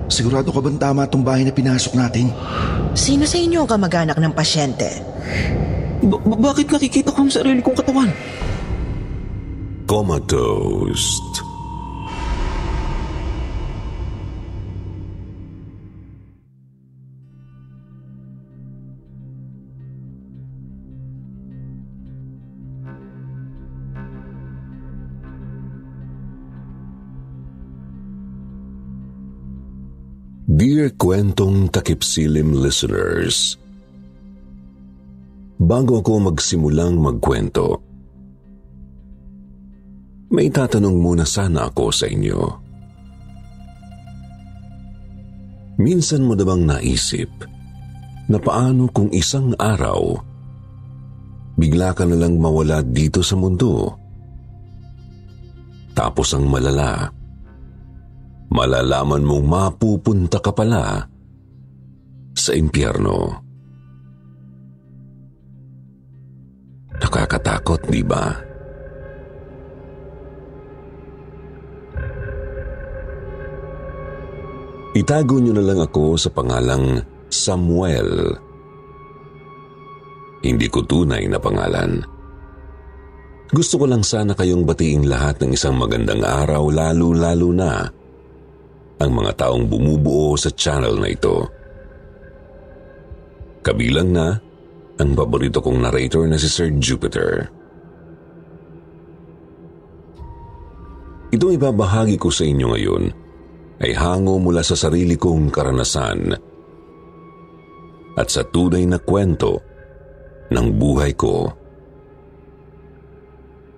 Sigurado ka bang tama itong bahay na pinasok natin? Sino sa inyo ang kamag-anak ng pasyente? Bakit nakikita ko ang sarili kong katawan? Comatose. Dear Kwentong Takipsilim listeners, bago ako magsimulang magkwento, may tatanong muna sana ako sa inyo. Minsan mo na bang naisip na paano kung isang araw bigla ka na lang mawala dito sa mundo? Tapos ang malala, malalaman mong mapupunta ka pala sa impyerno. Nakakatakot, di ba? Itago niyo na lang ako sa pangalang Samuel. Hindi ko tunay na pangalan. Gusto ko lang sana kayong batiin lahat ng isang magandang araw, lalo-lalo na ang mga taong bumubuo sa channel na ito. Kabilang na ang paborito kong narrator na si Sir Jupiter. Itong ibabahagi ko sa inyo ngayon ay hango mula sa sarili kong karanasan at sa tunay na kwento ng buhay ko.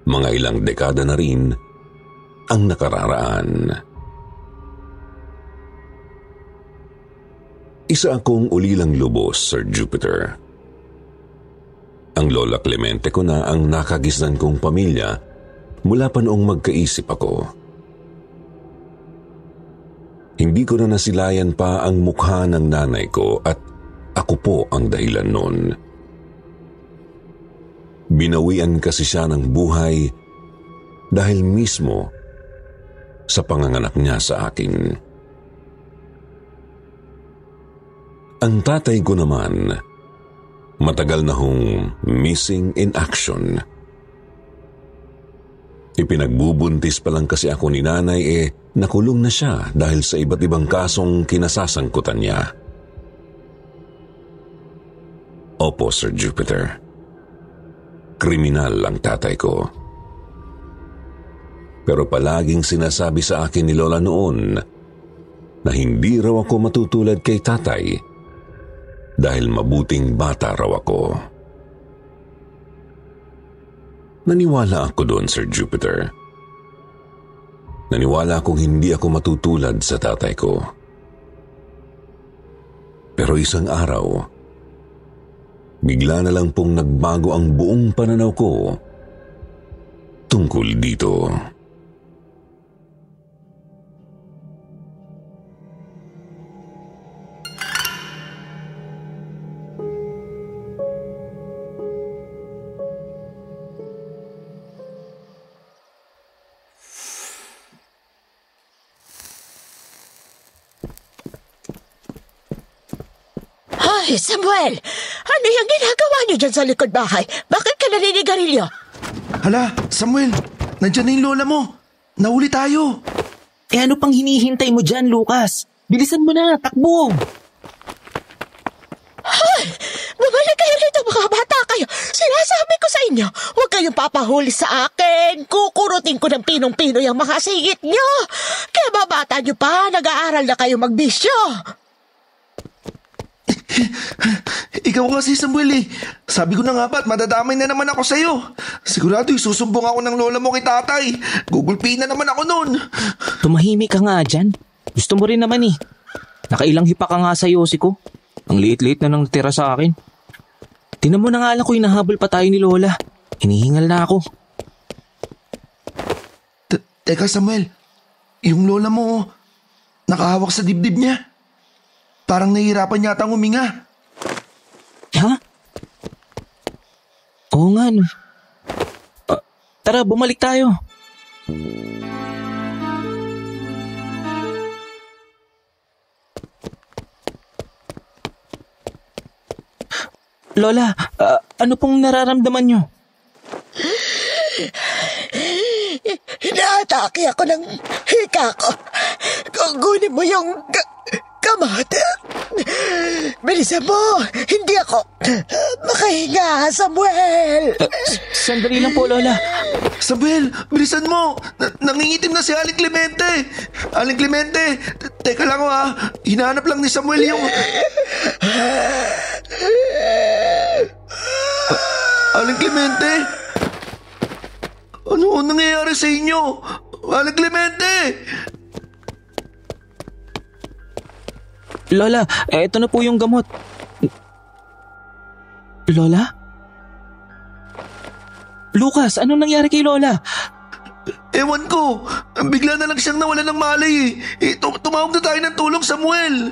Mga ilang dekada na rin ang nakararaan. Isa akong ulilang lubos, Sir Jupiter. Ang Lola Clemente ko na ang nakagisnan kong pamilya mula pa noong magkaisip ako. Hindi ko na nasilayan pa ang mukha ng nanay ko at ako po ang dahilan nun. Binawian kasi siya ng buhay dahil mismo sa panganganak niya sa akin. Ang tatay ko naman, matagal na hong missing in action. Ipinagbubuntis pa lang kasi ako ni nanay nakulong na siya dahil sa iba't ibang kasong kinasasangkutan niya. Opo, Sir Jupiter. Kriminal ang tatay ko. Pero palaging sinasabi sa akin ni Lola noon na hindi raw ako matutulad kay tatay dahil mabuting bata raw ako. Naniwala ako doon, Sir Jupiter. Naniwala akong hindi ako matutulad sa tatay ko. Pero isang araw, bigla na lang pong nagbago ang buong pananaw ko tungkol dito. Ay, Samuel! Ano yung ginagawa niyo dyan sa likod bahay? Bakit ka naninigarilyo? Hala, Samuel! Nandiyan na yung lola mo! Nahuli tayo! Ano pang hinihintay mo dyan, Lucas? Bilisan mo na, takbo! Ay! Bumalik kayo rito, mga bata kayo! Sinasabi ko sa inyo, huwag kayong papahuli sa akin! Kukurutin ko ng pinong-pino yung mga singit niyo! Kaya babata niyo pa, nag-aaral na kayo magbisyo! Ikaw kasi, Samuel Sabi ko na nga ba't madadamay na naman ako sa'yo. Sigurado susumbong ako ng lola mo kay tatay. Gugulpiin na naman ako nun. Tumahimik ka nga dyan. Gusto mo rin naman Nakailang hipa ka nga sa yosi ko. Ang liit-liit na nang tira sa akin. Tinan mo na nga lang ko hinahabol pa tayo ni Lola. Hinihingal na ako. Teka, Samuel. Yung lola mo, nakahawak sa dibdib niya. Parang nahihirapan yata huminga. Ha? Oo nga, no. Tara, bumalik tayo. Lola, ano pong nararamdaman nyo? Inaatake ako ng hika ko. Kukunin mo yung gamot. Bilisan mo. Hindi ako makahinga, Samuel. Sandali lang po, Lola. Samuel, bilisan mo! Nangingitim na si Aling Clemente! Aling Clemente! Teka lang hinahanap lang ni Samuel yung... Aling Clemente? Ano nangyayari sa inyo? Aling Clemente! Lola, eto na po yung gamot. Lola? Lucas, ano nangyari kay Lola? Ewan ko. Bigla na lang siyang nawala ng malay tumawag na tayo ng tulong, Samuel.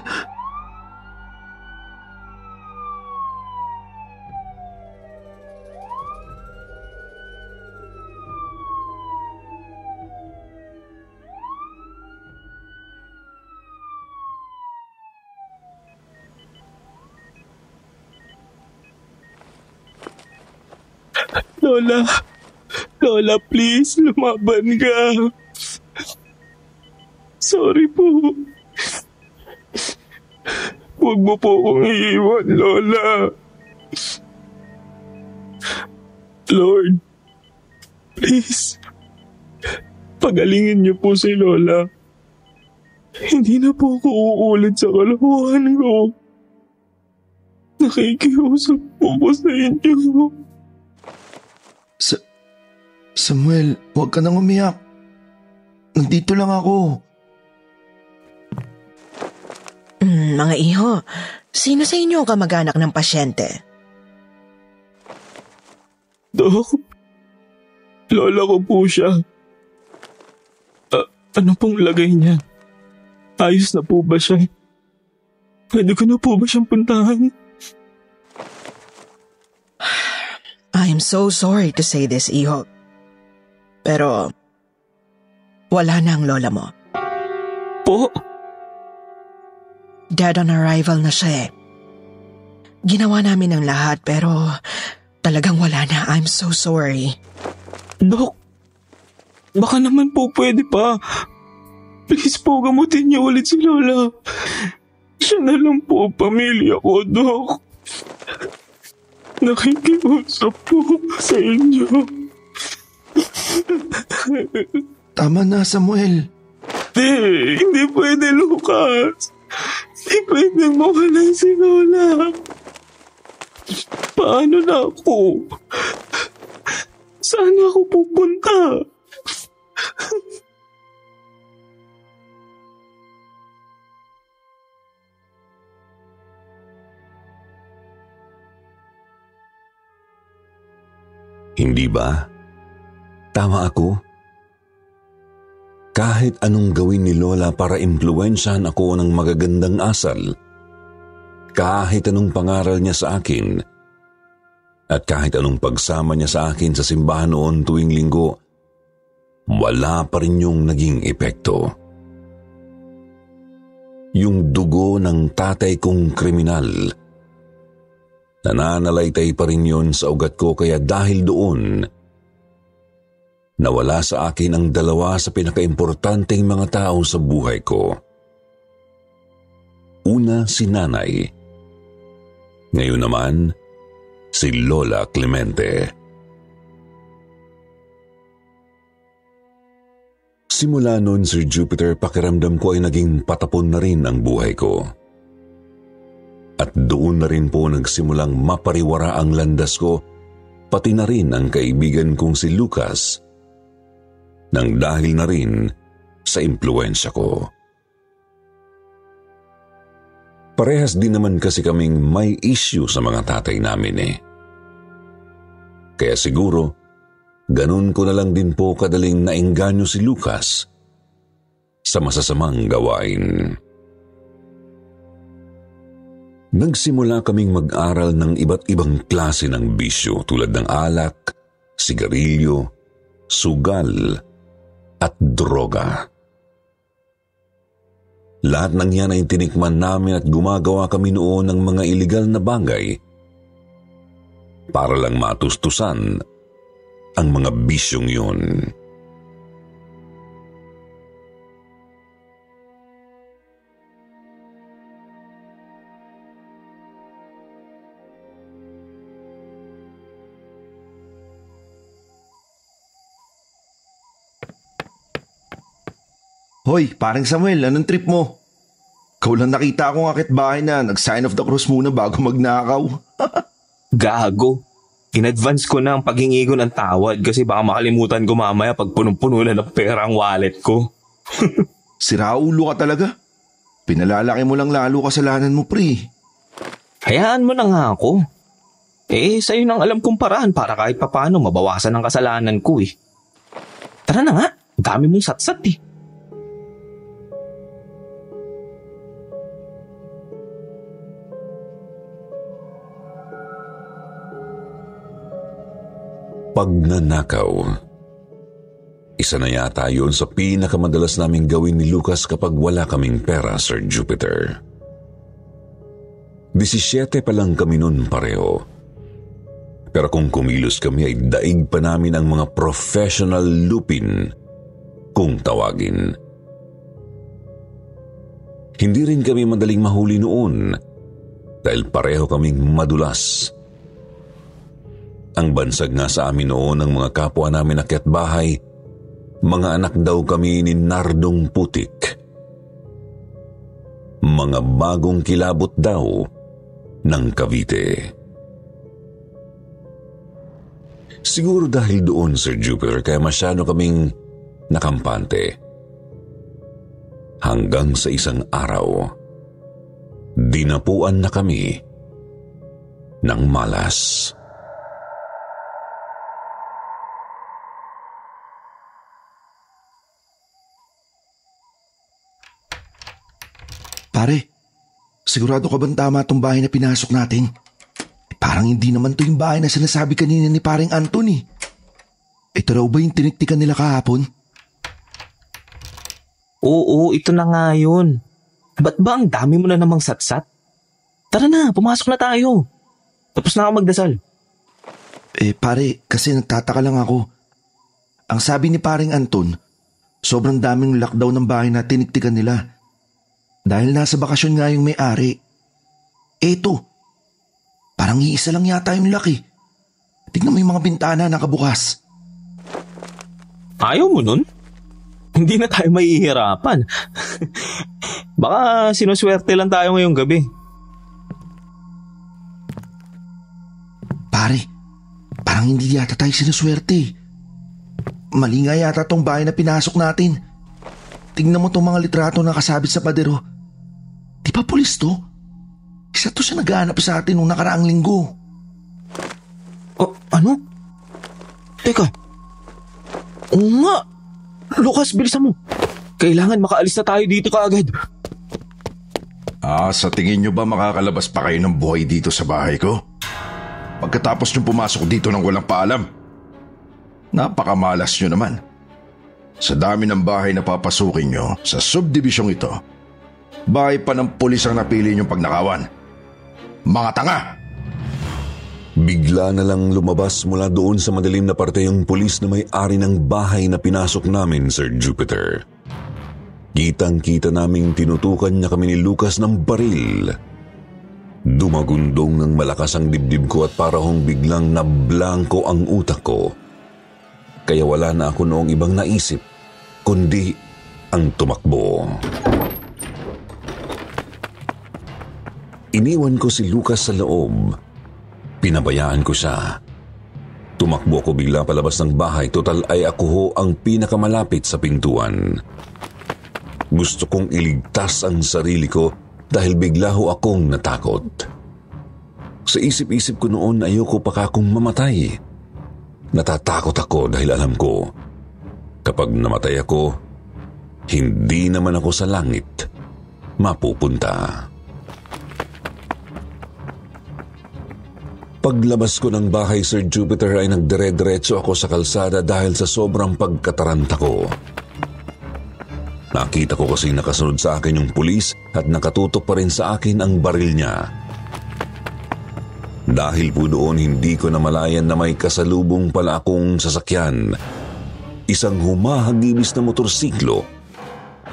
Lola, please, lumaban ka. Sorry po. Huwag mo po akong iiwan, Lola. Lord, please, pagalingin niyo po si Lola. Hindi na po ako uulit sa kalokohan ko. Nakikiusap po sa inyo. Samuel, huwag ka nang umiyak. Nandito lang ako. Mga iho, sino sa inyo ang kamag-anak ng pasyente? Dok, lola ko po siya. Ano pong lagay niya? Ayos na po ba siya? Pwede ko na po ba siyang puntahan? I am so sorry to say this, iho. Pero, wala na ang lola mo. Po? Dead on arrival na siya. Ginawa namin ang lahat pero talagang wala na. I'm so sorry. Dok, baka naman po pwede pa. Please po, gamutin niyo ulit si Lola. Siya na lang po ang pamilya ko, Dok. Nakikiusap po sa inyo. Tama na, Samuel. Hindi pwede, Lucas. Hindi pwede mawala si Lola. Paano na ako? Saan ako pupunta? Hindi ba? Tama ako? Kahit anong gawin ni Lola para impluwensyahan ako ng magagandang asal, kahit anong pangaral niya sa akin, at kahit anong pagsama niya sa akin sa simbahan noon tuwing linggo, wala pa rin yung naging epekto. Yung dugo ng tatay kong kriminal, nananalaytay pa rin yun sa ugat ko, kaya dahil doon, nawala sa akin ang dalawa sa pinakaimportanteng mga tao sa buhay ko. Una si Nanay. Ngayon naman, si Lola Clemente. Simula noon, Sir Jupiter, pakiramdam ko ay naging patapon na rin ang buhay ko. At doon na rin po nagsimulang mapariwara ang landas ko, pati na rin ang kaibigan kong si Lucas, nang dahil na rin sa impluwensya ko. Parehas din naman kasi kaming may issue sa mga tatay namin . Kaya siguro, ganun ko na lang din po kadaling naengganyo si Lucas sa masasamang gawain. Nagsimula kaming mag-aral ng iba't ibang klase ng bisyo tulad ng alak, sigarilyo, sugal, at droga. Lahat ng yan ay tinikman namin at gumagawa kami noon ng mga iligal na bagay para lang matustusan ang mga bisyong yun. Hoy, parang Samuel, anong trip mo? Ikaw lang nakita akong akit bahay na nag-sign of the cross muna bago magnakaw. Gago. In-advance ko na ang paghingi ko ng tawad kasi baka makalimutan ko mamaya pag punong-puno na ng pera ang wallet ko. Siraulo ka talaga. Pinalalaki mo lang lalo kasalanan mo, pre. Hayaan mo na nga ako. Sa'yo nang alam kong paraan para kahit papano mabawasan ang kasalanan ko eh. Tara na nga, dami mong satsat eh. Pagnanakaw. Isa na yata yun sa pinakamadalas naming gawin ni Lucas kapag wala kaming pera, Sir Jupiter. 17 pa lang kami nun pareho. Pero kung kumilos kami ay daig pa namin ang mga professional lupin kung tawagin. Hindi rin kami madaling mahuli noon dahil pareho kaming madulas. Ang bansag nga sa amin noon ng mga kapwa namin akyat bahay, mga anak daw kami ni Nardong Putik. Mga bagong kilabot daw ng Cavite. Siguro dahil doon, Sir Jupiter, kaya masyado kaming nakampante. Hanggang sa isang araw, dinapuan na kami ng malas. Pare, sigurado ka bang tama itong bahay na pinasok natin? Parang hindi naman to yung bahay na sinasabi kanina ni paring Anthony. Ito raw ba yung tiniktikan nila kahapon? Oo, ito na nga yun. Ba't ba ang dami mo na namang satsat? Tara na, pumasok na tayo. Tapos na ako magdasal. Pare, kasi nagtataka lang ako. Ang sabi ni paring Anton, sobrang daming lockdown ng bahay na tiniktikan nila. Dahil nasa bakasyon nga yung may-ari. Eto, parang iisa lang yata yung laki. Tignan mo yung mga bintana nakabukas. Ayaw mo nun? Hindi na tayo mahihirapan. Baka sinuswerte lang tayo ngayong gabi. Pare, parang hindi yata tayo sinuswerte. Mali nga yata tong bahay na pinasok natin. Tingnan mo tong mga litrato na kasabit sa padero. Di ba pulis to? Isa to sa naghahanap sa atin nung nakaraang linggo. Oh, ano? Teka. Oo nga. Lucas, bilisan mo. Kailangan makaalis na tayo dito kaagad. Sa tingin nyo ba makakalabas pa kayo ng buhay dito sa bahay ko? Pagkatapos nyo pumasok dito ng walang paalam? Napakamalas nyo naman. Sa dami ng bahay na papasukin nyo sa subdivisyong ito, bahay pa ng pulis ang napili niyong pagnakawan. Mga tanga! Bigla na lang lumabas mula doon sa madilim na parte yung pulis na may-ari ng bahay na pinasok namin, Sir Jupiter. Kitang-kita naming tinutukan niya kami ni Lucas ng baril. Dumagundong ng malakas ang dibdib ko at parang biglang nablangko ang utak ko. Kaya wala na ako noong ibang naisip, kundi ang tumakbo. Iniwan ko si Lucas sa loob. Pinabayaan ko siya. Tumakbo ko bigla palabas ng bahay, total ay ako ho ang pinakamalapit sa pintuan. Gusto kong iligtas ang sarili ko dahil bigla ho akong natakot. Sa isip-isip ko noon ayoko pa akong mamatay. Natatakot ako dahil alam ko, kapag namatay ako, hindi naman ako sa langit mapupunta. Paglabas ko ng bahay, Sir Jupiter, ay nagdire-diretso ako sa kalsada dahil sa sobrang pagkataranta ko. Nakita ko kasi nakasunod sa akin yung pulis at nakatutok pa rin sa akin ang baril niya. Dahil po doon hindi ko namalayan na may kasalubong pala akong sasakyan. Isang humahagibis na motorsiklo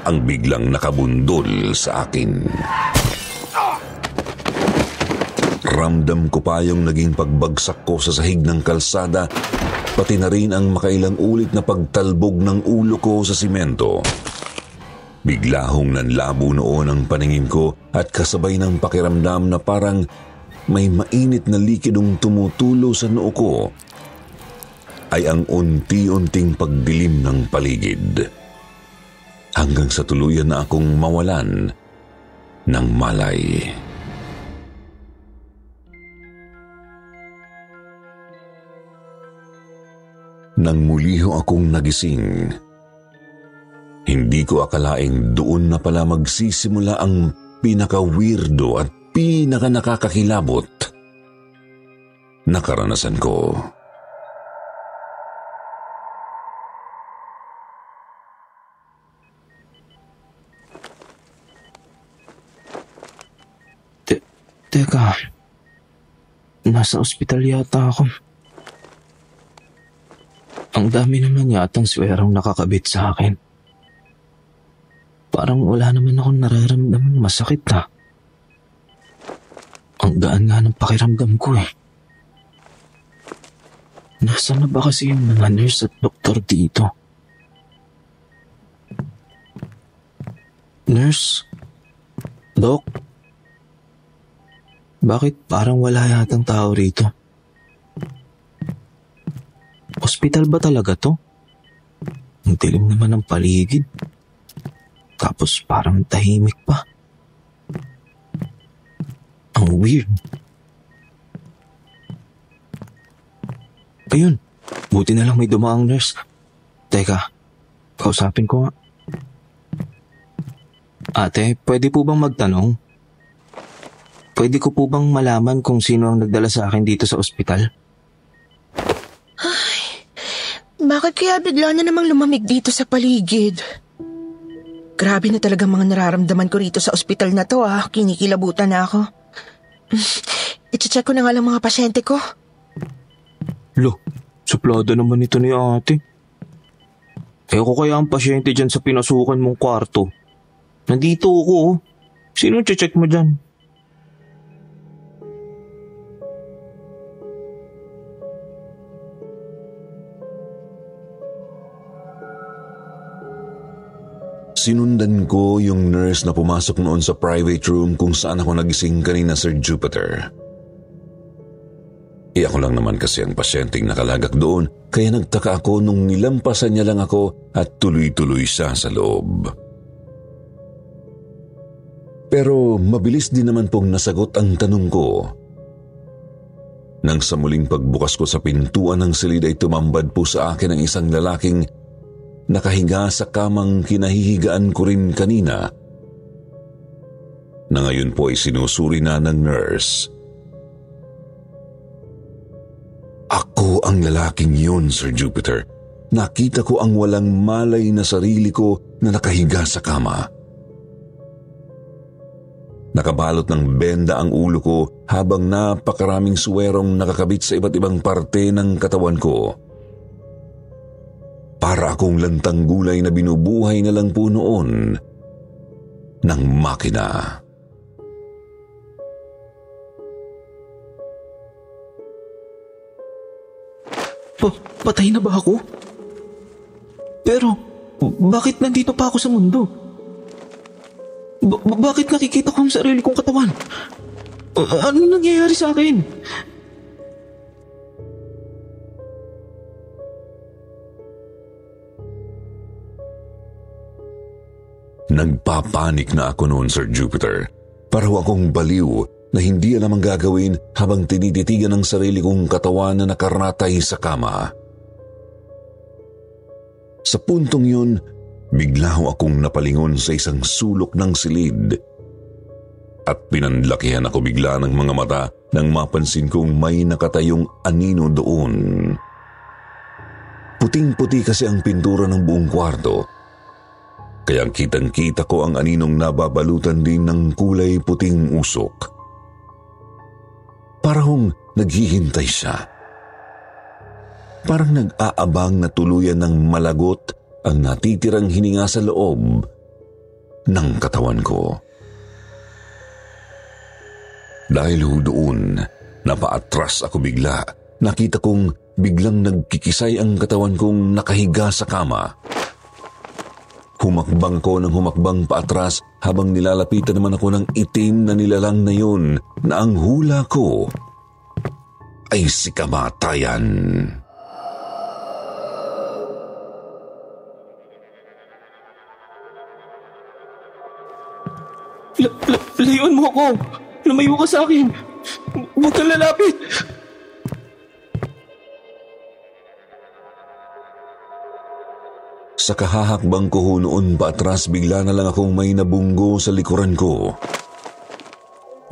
ang biglang nakabundol sa akin. Ramdam ko pa yung naging pagbagsak ko sa sahig ng kalsada, pati na rin ang makailang ulit na pagtalbog ng ulo ko sa simento. Bigla hong nanlabo noon ang paningin ko at kasabay ng pakiramdam na parang may mainit na likidong tumutulo sa noo ko ay ang unti-unting pagdilim ng paligid. Hanggang sa tuluyan na akong mawalan ng malay. Nang muli ho akong nagising, hindi ko akalaing doon na pala magsisimula ang pinaka-weirdo at pinaka-nakakakilabot na karanasan ko. Teka, nasa ospital yata ako. Ang dami naman yatang swerong nakakabit sa akin. Parang wala naman akong nararamdaman masakit na. Ang gaan nga ng pakiramdam ko eh. Nasaan na ba kasi yung mga nurse at doktor dito? Nurse? Dok? Bakit parang wala yatang tao rito? Hospital ba talaga to? Ang dilim naman ng paligid. Tapos parang tahimik pa. Ang weird. Ayun, buti na lang may dumaang nurse. Teka, kausapin ko nga. Ate, pwede po bang magtanong? Pwede ko po bang malaman kung sino ang nagdala sa akin dito sa ospital? Ay, bakit kaya bigla na namang lumamig dito sa paligid? Grabe na talaga mga nararamdaman ko rito sa ospital na to Kinikilabutan na ako. I-check ko na nga lang mga pasyente ko. Lo, suplada naman ito ni ate. Ko kaya ang pasyente dyan sa pinasukan mong kwarto. Nandito ako Sino check mo dyan? Sinundan ko yung nurse na pumasok noon sa private room kung saan ako nagising kanina, Sir Jupiter. Ako lang naman kasi ang pasyenteng nakalagak doon, kaya nagtaka ako nung nilampasan niya lang ako at tuloy-tuloy siya sa loob. Pero mabilis din naman pong nasagot ang tanong ko. Nang sa muling pagbukas ko sa pintuan ng silid ay tumambad po sa akin ang isang lalaking nakahiga sa kamang kinahihigaan ko rin kanina, na ngayon po ay sinusuri na ng nurse. Ako ang lalaking yun, Sir Jupiter. Nakita ko ang walang malay na sarili ko na nakahiga sa kama. Nakabalot ng benda ang ulo ko habang napakaraming suwerong nakakabit sa iba't ibang parte ng katawan ko. Para akong lantang gulay na binubuhay na lang po noon ng makina. Patay na ba ako? Pero, bakit nandito pa ako sa mundo? Bakit nakikita ko ang sarili kong katawan? Ano nangyayari sa akin? Nagpapanik na ako noon, Sir Jupiter. Paraw akong baliw na hindi alam ang gagawin habang tinititigan ang sarili kong katawan na nakaratay sa kama. Sa puntong yun, bigla akong napalingon sa isang sulok ng silid. At pinanlakihan ako bigla ng mga mata nang mapansin kong may nakatayong anino doon. Puting-puti kasi ang pintura ng buong kwarto. Kaya kitang-kita ko ang aninong nababalutan din ng kulay puting usok. Parang naghihintay siya. Parang nag-aabang na tuluyan ng malagot ang natitirang hininga sa loob ng katawan ko. Dahil doon, napaatras ako bigla. Nakita kong biglang nagkikisay ang katawan kong nakahiga sa kama. Humakbang ko ng humakbang paatras habang nilalapitan naman ako ng itim na nilalang na yun na ang hula ko ay si kamatayan. Layuan mo ako! Lumayo ka sa akin! Huwag kang lalapit! Sa kahahakbang ko noon paatras, bigla na lang akong may nabunggo sa likuran ko.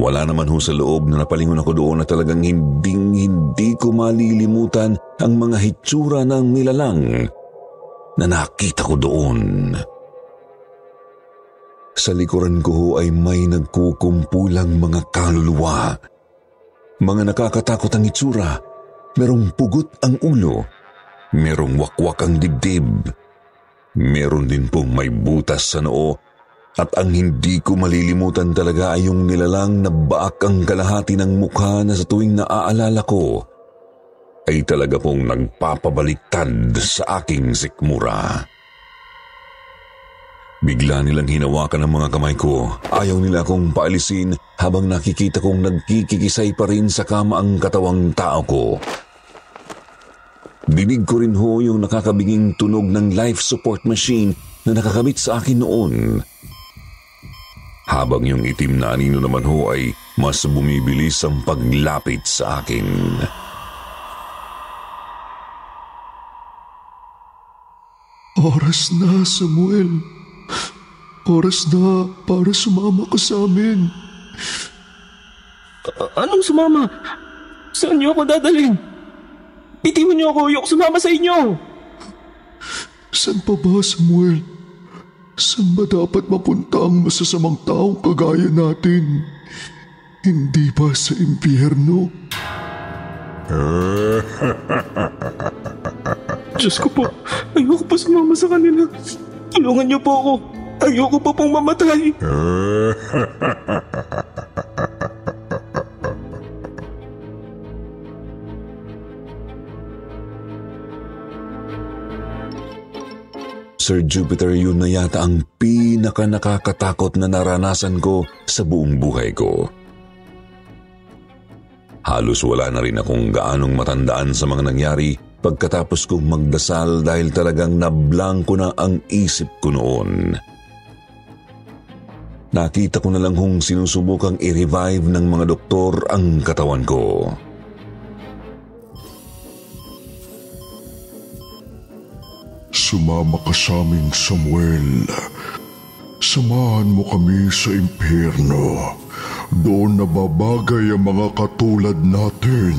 Wala naman sa loob na napalingon ako doon na talagang hindi ko malilimutan ang mga hitsura ng nilalang na nakita ko doon. Sa likuran ko ay may nagkukumpulang mga kaluluwa. Mga nakakatakot ang hitsura. Merong pugot ang ulo. Merong wakwak ang dibdib. Meron din pong may butas sa noo at ang hindi ko malilimutan talaga ay yung nilalang na baak ang kalahati ng mukha na sa tuwing naaalala ko ay talaga pong nagpapabaliktad sa aking sikmura. Bigla nilang hinawakan ang mga kamay ko. Ayaw nila akong paalisin habang nakikita kong nagkikikisay pa rin sa kama ang katawang tao ko. Dinig ko rin yung nakakabinging tunog ng life support machine na nakakabit sa akin noon. Habang yung itim na anino naman ay mas bumibilis ang paglapit sa akin. Oras na, Samuel. Oras na para sumama ka sa amin. Anong sumama? Saan niyo ako dadalhin? Bitiwan niyo ako, ayoko sumama sa inyo. Saan pa ba, Samuel? Saan ba dapat mapunta ang masasamang taong kagaya natin? Hindi ba sa impyerno? Diyos ko po, ayoko po sumama sa kanila. Tulungan niyo po ako. Ayoko po pong mamatay. Sir Jupiter, yun na yata ang pinaka-nakakatakot na naranasan ko sa buong buhay ko. Halos wala na rin akong gaanong matandaan sa mga nangyari pagkatapos kong magdasal dahil talagang nablangko na ang isip ko noon. Nakita ko na lang sinusubukang i-revive ng mga doktor ang katawan ko. Sumama ka sa amin, Samuel. Samahan mo kami sa impyerno. Doon nababagay ang mga katulad natin.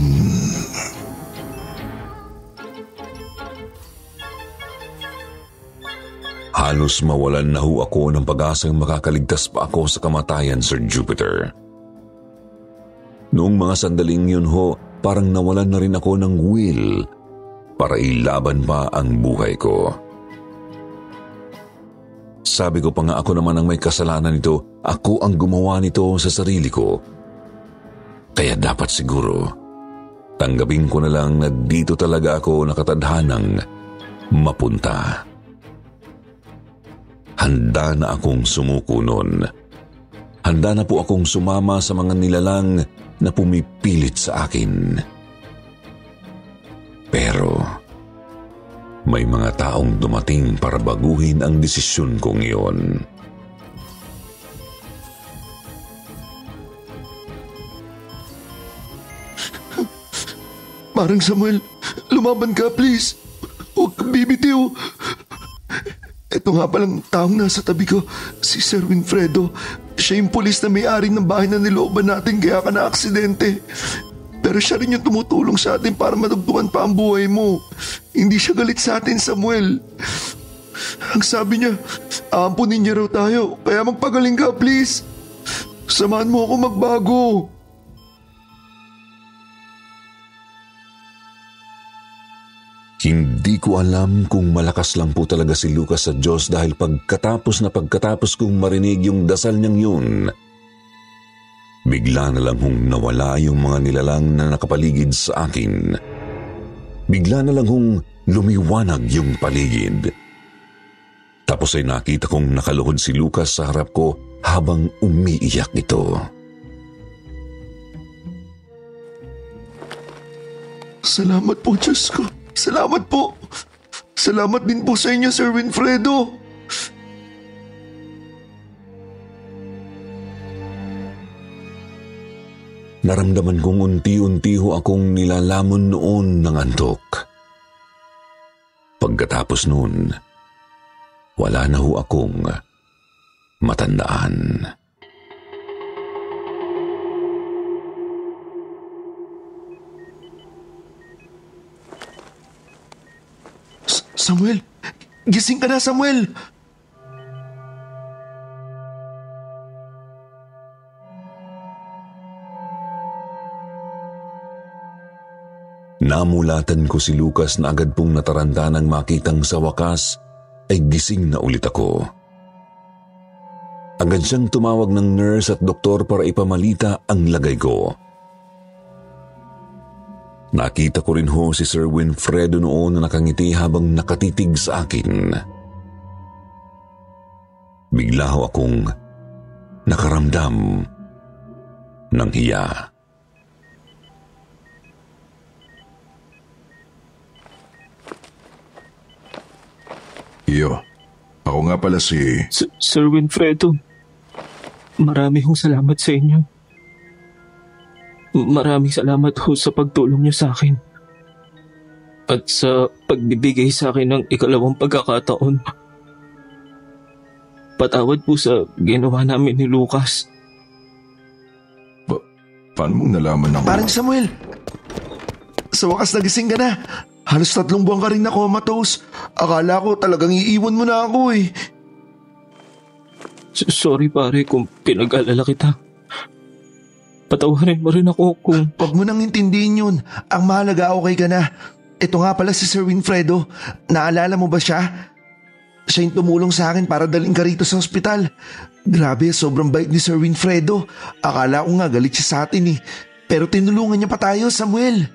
Halos mawalan na ako ng pag-asang makakaligtas pa ako sa kamatayan, Sir Jupiter. Noong mga sandaling yun parang nawalan na rin ako ng will para ilaban pa ang buhay ko. Sabi ko pa nga ako naman ang may kasalanan nito. Ako ang gumawa nito sa sarili ko. Kaya dapat siguro, tanggapin ko na lang na dito talaga ako nakatadhanang mapunta. Handa na akong sumuko nun. Handa na po akong sumama sa mga nilalang na pumipilit sa akin. Pero may mga taong dumating para baguhin ang desisyon kong iyon. Parang Samuel, lumaban ka please. Huwag kang bibitiw. Ito nga palang taong nasa tabi ko, si Sir Winfredo. Siya yung pulis na may-ari ng bahay na nilooban natin kaya ka na-aksidente. Pero siya rin yung tumutulong sa atin para madugtungan pa ang buhay mo. Hindi siya galit sa atin, Samuel. Ang sabi niya, aampunin niya raw tayo. Kaya magpagaling ka, please. Samahan mo ako magbago. Hindi ko alam kung malakas lang po talaga si Lucas sa Diyos dahil pagkatapos kong marinig yung dasal niyang yun, bigla na lang nawala yung mga nilalang na nakapaligid sa akin. Bigla na lang lumiwanag yung paligid. Tapos ay nakita kong nakaluhod si Lucas sa harap ko habang umiiyak ito. Salamat po, Diyos ko. Salamat po. Salamat din po sa inyo, Sir Winfredo. Naramdaman kong unti-unti akong nilalamon noon ng antok. Pagkatapos noon, wala na akong matandaan. Samuel! Gising ka na, Samuel! Namulatan ko si Lucas na agad pong nataranta nang makitang sa wakas ay gising na ulit ako. Agad siyang tumawag ng nurse at doktor para ipamalita ang lagay ko. Nakita ko rin si Sir Winfredo noon na nakangiti habang nakatitig sa akin. Bigla akong nakaramdam ng hiya. Iyo, ako nga pala si... Sir Winfredo, marami hong salamat sa inyo. Maraming salamat ho sa pagtulong niyo sa akin. At sa pagbibigay sa akin ng ikalawang pagkakataon. Patawad po sa ginawa namin ni Lucas. Paano mong nalaman ng... Parang Samuel! Sa wakas nagising ka na. Halos 3 buwan ka rin na comatose. Akala ko talagang iiwan mo na ako eh. Sorry pare kung pinag-alala kita. Patawarin mo rin ako kung... Huwag mo nang intindihin yun. Ang mahalaga okay ka na. Ito nga pala si Sir Winfredo. Naalala mo ba siya? Siya yung tumulong sa akin para dalhin ka rito sa ospital. Grabe, sobrang bait ni Sir Winfredo. Akala ko nga galit siya sa atin eh. Pero tinulungan niya pa tayo, Samuel.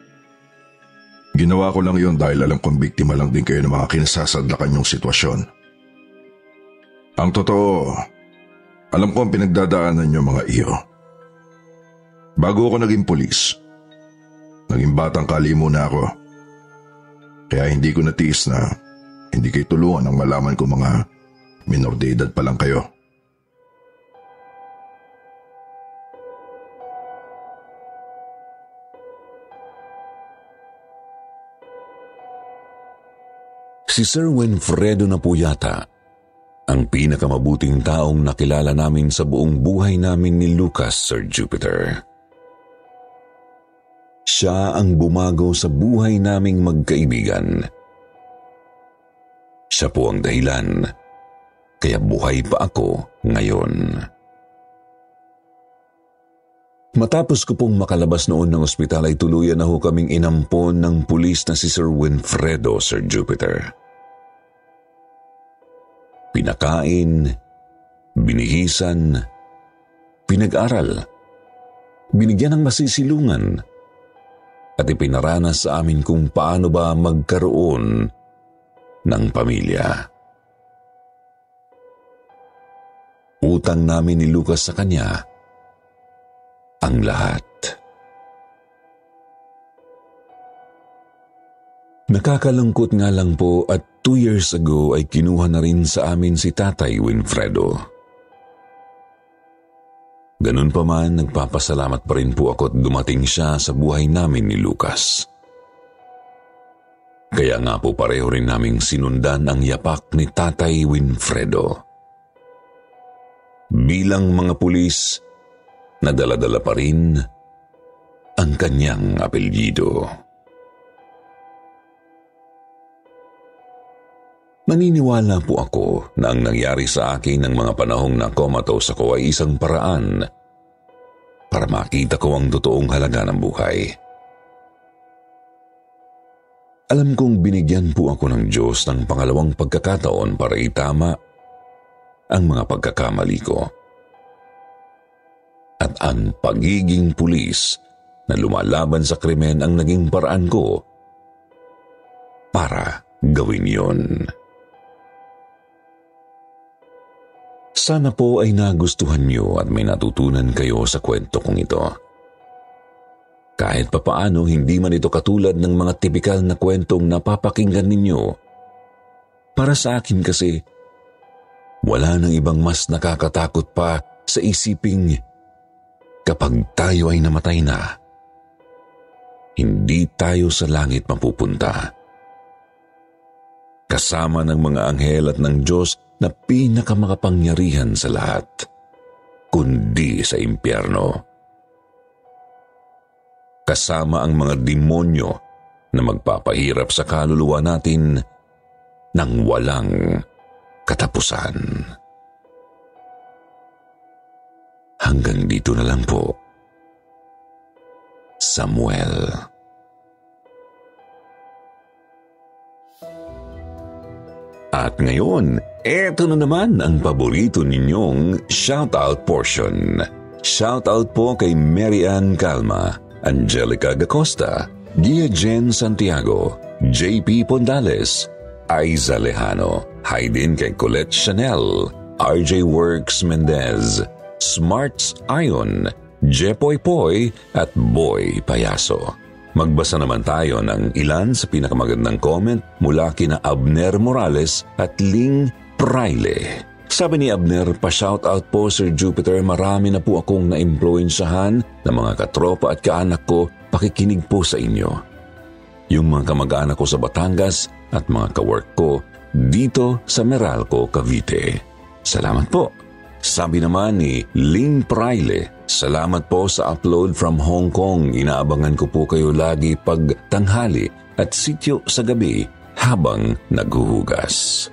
Ginawa ko lang yun dahil alam kong biktima lang din kayo ng mga kinasasadlakan yung sitwasyon. Ang totoo, alam ko ang pinagdadaanan niyo mga iyo. Bago ako naging pulis, naging batang kalimo na ako. Kaya hindi ko natiis na hindi kayo tulungan nang malaman ko mga minor de edad pa lang kayo. Si Sir Winfredo na po yata ang pinakamabuting taong nakilala namin sa buong buhay namin ni Lucas, Sir Jupiter. Siya ang bumago sa buhay naming magkaibigan. Siya po ang dahilan kaya buhay pa ako ngayon. Matapos ko pong makalabas noon ng ospital ay tuluyan na kaming inampon ng pulis na si Sir Winfredo, Sir Jupiter. Pinakain, binihisan, pinag-aral, binigyan ng masisilungan, at ipinaranas sa amin kung paano ba magkaroon ng pamilya. Utang namin ni Lucas sa kanya ang lahat. Nakakalungkot nga lang po at 2 years ago ay kinuha na rin sa amin si Tatay Winfredo. Ganun pa man, nagpapasalamat pa rin po ako at dumating siya sa buhay namin ni Lucas. Kaya nga po pareho rin naming sinundan ang yapak ni Tatay Winfredo. Bilang mga pulis, nadala-dala pa rin ang kanyang apelyido. Naniniwala po ako na ang nangyari sa akin ng mga panahong na comatose ako ay isang paraan para makita ko ang totoong halaga ng buhay. Alam kong binigyan po ako ng Diyos ng pangalawang pagkakataon para itama ang mga pagkakamali ko. At ang pagiging pulis na lumalaban sa krimen ang naging paraan ko para gawin yon. Sana po ay nagustuhan niyo at may natutunan kayo sa kwento kong ito. Kahit papaano hindi man ito katulad ng mga tipikal na kwentong napapakinggan ninyo. Para sa akin kasi, wala nang ibang mas nakakatakot pa sa isiping kapag tayo ay namatay na, hindi tayo sa langit mapupunta. Kasama ng mga anghel at ng Diyos na pinakamakapangyarihan sa lahat, kundi sa impyerno. Kasama ang mga demonyo na magpapahirap sa kaluluwa natin ng walang katapusan. Hanggang dito na lang po, Samuel. At ngayon, eto na naman ang paborito ninyong shoutout portion. Shoutout po kay Mary Ann Calma, Angelica Gacosta, Gia Jen Santiago, JP Pondales, Aiza Lejano, hi din kay Colette Chanel, RJ Works Mendez, Smarts Ion, Jepoy Poy at Boy Payaso. Magbasa naman tayo ng ilan sa pinakamagandang comment mula kina Abner Morales at Ling Praile. Sabi ni Abner, pa-shoutout po Sir Jupiter, marami na po akong na-impluensyahan ng mga katropa at kaanak ko, pakikinig po sa inyo. Yung mga kamag-anak ko sa Batangas at mga kawork ko dito sa Meralco, Cavite. Salamat po. Sabi naman ni Ling Praile, salamat po sa upload from Hong Kong. Inaabangan ko po kayo lagi pag tanghali at sityo sa gabi habang naghuhugas.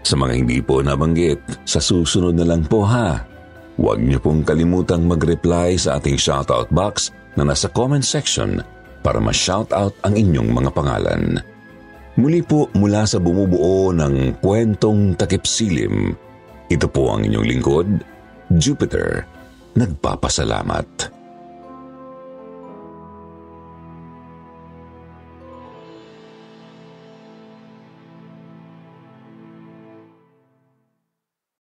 Sa mga hindi po nabanggit, sa susunod na lang po ha. Huwag niyo pong kalimutang mag-reply sa ating shoutout box na nasa comment section para ma-shoutout ang inyong mga pangalan. Muli po mula sa bumubuo ng kwentong takip silim, ito po ang inyong lingkod, Jupiter, nagpapasalamat.